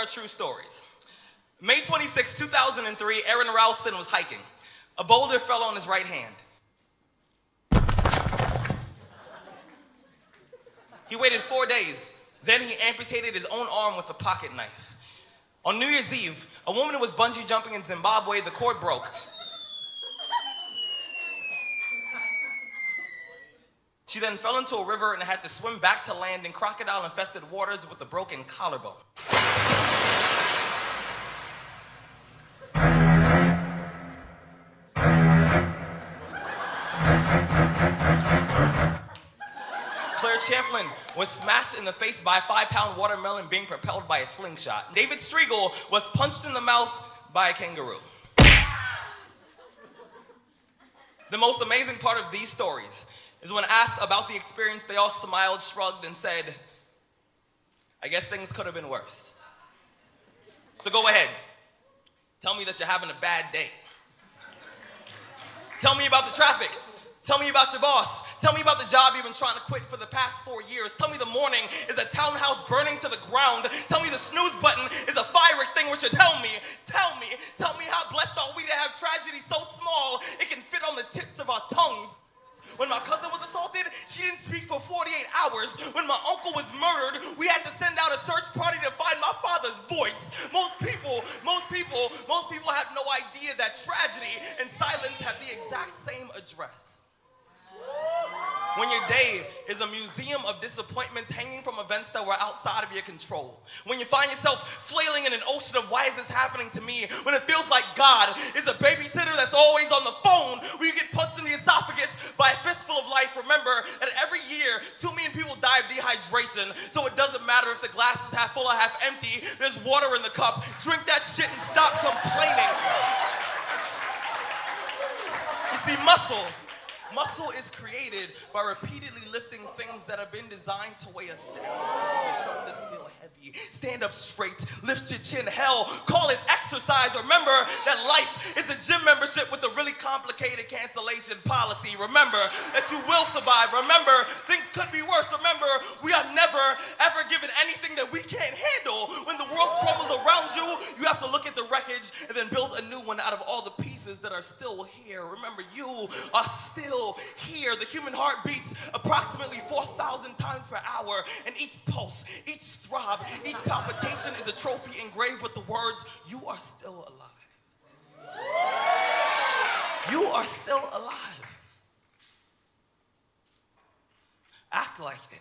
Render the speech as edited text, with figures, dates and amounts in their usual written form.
true stories. May 26, 2003, Aaron Ralston was hiking. A boulder fell on his right hand. He waited 4 days. Then he amputated his own arm with a pocket knife. On New Year's Eve, a woman was bungee jumping in Zimbabwe. The cord broke. She then fell into a river and had to swim back to land in crocodile-infested waters with a broken collarbone. Claire Champlin was smashed in the face by a 5-pound watermelon being propelled by a slingshot. David Striegel was punched in the mouth by a kangaroo. The most amazing part of these stories is when asked about the experience, they all smiled, shrugged, and said, I guess things could have been worse. So go ahead. Tell me that you're having a bad day. Tell me about the traffic. Tell me about your boss. Tell me about the job you've been trying to quit for the past 4 years. Tell me the morning is a townhouse burning to the ground. Tell me the snooze button is a fire extinguisher. Tell me how blessed are we to have tragedy so small it can fit on the tips of our tongues. When my cousin was assaulted, she didn't speak for 48 hours. When my uncle was murdered, we had to send out a search party to find my father's voice. Most people have no idea that tragedy and silence have the exact same address. When your day is a museum of disappointments hanging from events that were outside of your control. When you find yourself flailing in an ocean of why is this happening to me? When it feels like God is a babysitter that's always on the phone. When you get punched in the esophagus by a fistful of life, remember that every year 2 million people die of dehydration. So it doesn't matter if the glass is half full or half empty. There's water in the cup. Drink that shit and stop complaining. You see, Muscle is created by repeatedly lifting things that have been designed to weigh us down. So when your shoulders feel heavy, stand up straight, lift your chin. Hell, call it exercise. Remember that life is a gym membership with a really complicated cancellation policy. Remember that you will survive. Remember, things could be worse. Remember, we are never, ever given anything that we can't handle. When the world crumbles around you, you have to look at the wreckage and then build a new one out of all the pieces that are still here. Remember, you are still here. The human heart beats approximately 4,000 times per hour, and each pulse, each throb, each palpitation is a trophy engraved with the words, you are still alive. You are still alive. Act like it.